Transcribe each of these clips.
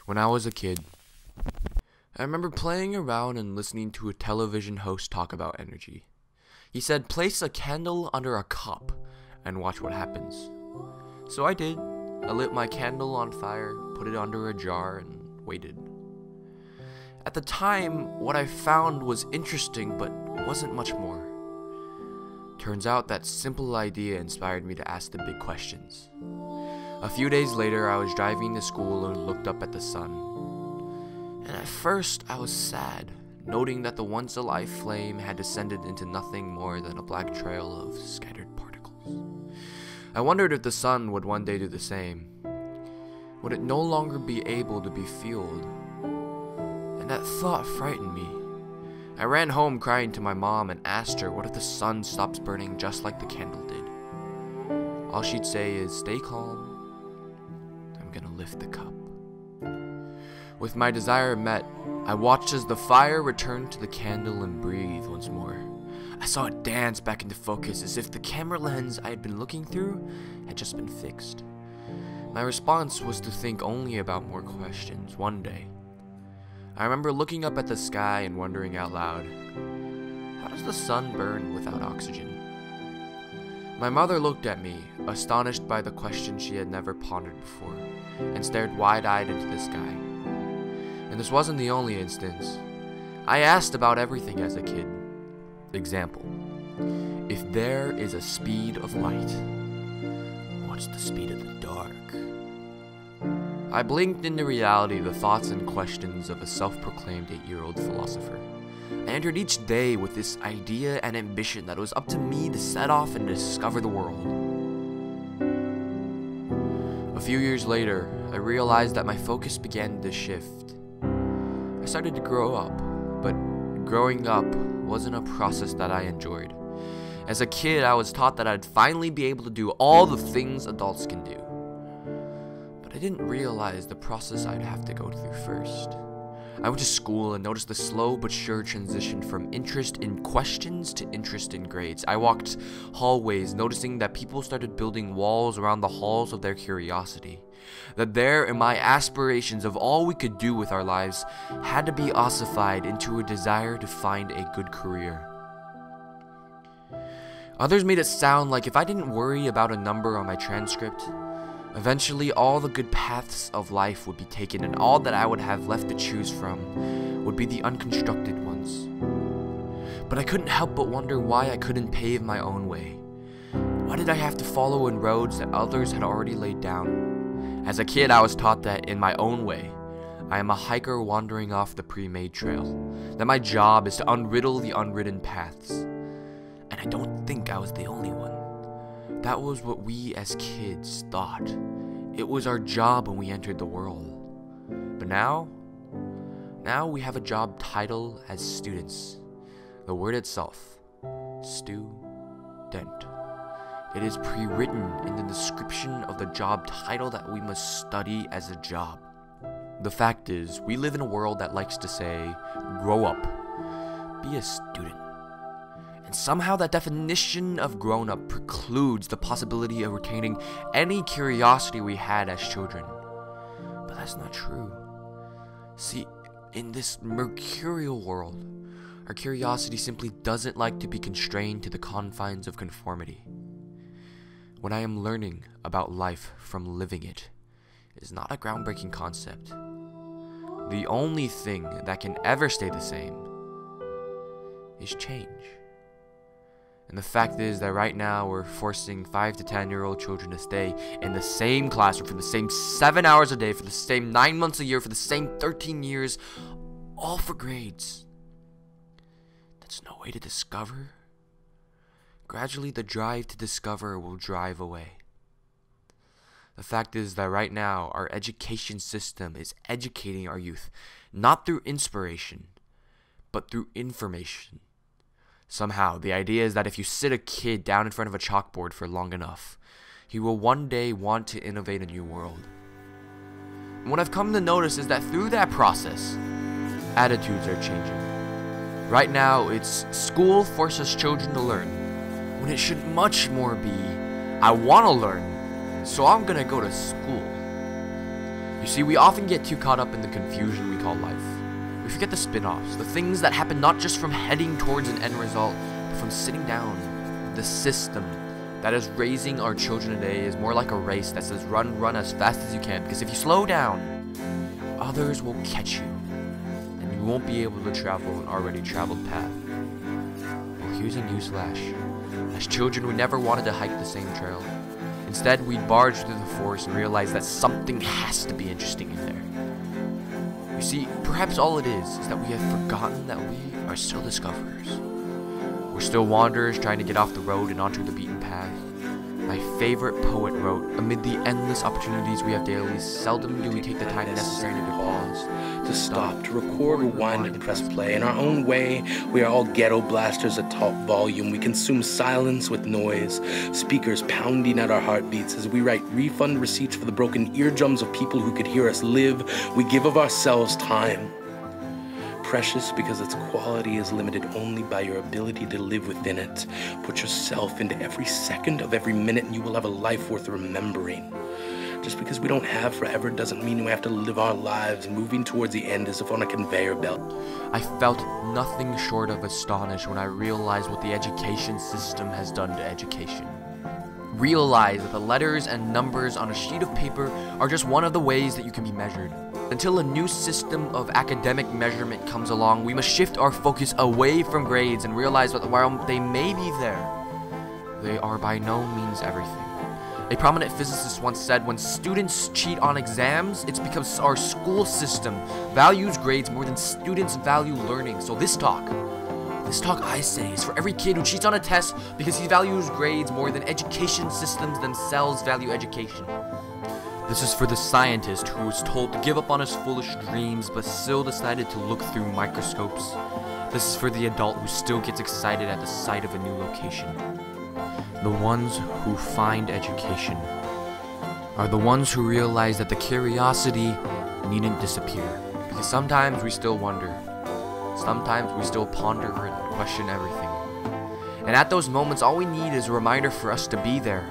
When I was a kid, I remember playing around and listening to a television host talk about energy. He said, place a candle under a cup and watch what happens. So I did. I lit my candle on fire, put it under a jar, and waited. At the time, what I found was interesting, but wasn't much more. Turns out that simple idea inspired me to ask the big questions. A few days later, I was driving to school and looked up at the sun. And at first, I was sad, noting that the once-alive flame had descended into nothing more than a black trail of scattered particles. I wondered if the sun would one day do the same. Would it no longer be able to be fueled? And that thought frightened me. I ran home crying to my mom and asked her what if the sun stops burning just like the candle did. All she'd say is, stay calm, I'm gonna lift the cup. With my desire met, I watched as the fire returned to the candle and breathed once more. I saw it dance back into focus as if the camera lens I had been looking through had just been fixed. My response was to think only about more questions one day. I remember looking up at the sky and wondering out loud, how does the sun burn without oxygen? My mother looked at me, astonished by the question she had never pondered before, and stared wide-eyed into the sky. And this wasn't the only instance. I asked about everything as a kid. Example, if there is a speed of light, what's the speed of the dark? I blinked into reality the thoughts and questions of a self-proclaimed 8-year-old philosopher. I entered each day with this idea and ambition that it was up to me to set off and discover the world. A few years later, I realized that my focus began to shift. I started to grow up, but growing up wasn't a process that I enjoyed. As a kid, I was taught that I'd finally be able to do all the things adults can do. But I didn't realize the process I'd have to go through first. I went to school and noticed the slow but sure transition from interest in questions to interest in grades. I walked hallways, noticing that people started building walls around the halls of their curiosity. That there in my aspirations of all we could do with our lives had to be ossified into a desire to find a good career. Others made it sound like if I didn't worry about a number on my transcript, eventually all the good paths of life would be taken and all that I would have left to choose from would be the unconstructed ones. But I couldn't help but wonder why I couldn't pave my own way. Why did I have to follow in roads that others had already laid down? As a kid, I was taught that in my own way, I am a hiker wandering off the pre-made trail, that my job is to unriddle the unridden paths. And I don't think I was the only one. That was what we as kids thought. It was our job when we entered the world. But now we have a job title as students. The word itself, student. It is pre-written in the description of the job title that we must study as a job. The fact is, we live in a world that likes to say, grow up, be a student. And somehow that definition of grown up precludes the possibility of retaining any curiosity we had as children. But that's not true. See, in this mercurial world, our curiosity simply doesn't like to be constrained to the confines of conformity. When I am learning about life from living it, is not a groundbreaking concept. The only thing that can ever stay the same is change. And the fact is that right now we're forcing 5 to 10-year-old children to stay in the same classroom for the same 7 hours a day, for the same 9 months a year, for the same 13 years, all for grades. That's no way to discover. Gradually, the drive to discover will drive away. The fact is that right now, our education system is educating our youth, not through inspiration, but through information. Somehow, the idea is that if you sit a kid down in front of a chalkboard for long enough, he will one day want to innovate a new world. And what I've come to notice is that through that process, attitudes are changing. Right now, it's school forces children to learn, when it should much more be, I want to learn, so I'm gonna go to school. You see, we often get too caught up in the confusion we call life. We forget the spin-offs, the things that happen not just from heading towards an end result, but from sitting down. The system that is raising our children today is more like a race that says run as fast as you can, because if you slow down, others will catch you, and you won't be able to travel an already traveled path. Well, here's a newsflash. As children, we never wanted to hike the same trail. Instead, we'd barge through the forest and realize that something has to be interesting in there. You see, perhaps all it is that we have forgotten that we are still discoverers. We're still wanderers trying to get off the road and onto the beaten path. My favorite poet wrote, "Amid the endless opportunities we have daily, seldom do we take the time necessary to pause, to stop, to record, rewind, and press play. In our own way, we are all ghetto blasters at top volume. We consume silence with noise, speakers pounding at our heartbeats as we write refund receipts for the broken eardrums of people who could hear us live. We give of ourselves time. Precious because its quality is limited only by your ability to live within it. Put yourself into every second of every minute and you will have a life worth remembering. Just because we don't have forever doesn't mean we have to live our lives moving towards the end as if on a conveyor belt." I felt nothing short of astonished when I realized what the education system has done to education. Realize that the letters and numbers on a sheet of paper are just one of the ways that you can be measured. Until a new system of academic measurement comes along, we must shift our focus away from grades and realize that while they may be there, they are by no means everything. A prominent physicist once said, "When students cheat on exams, it's because our school system values grades more than students value learning." So this talk I say is for every kid who cheats on a test because he values grades more than education systems themselves value education. This is for the scientist who was told to give up on his foolish dreams but still decided to look through microscopes. This is for the adult who still gets excited at the sight of a new location. The ones who find education are the ones who realize that the curiosity needn't disappear, because sometimes we still wonder. Sometimes we still ponder and question everything. And at those moments, all we need is a reminder for us to be there.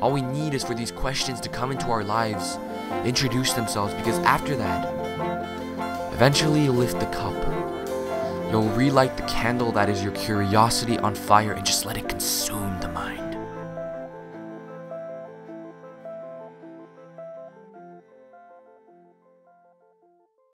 All we need is for these questions to come into our lives, introduce themselves, because after that, eventually you'll lift the cup. You'll relight the candle that is your curiosity on fire and just let it consume the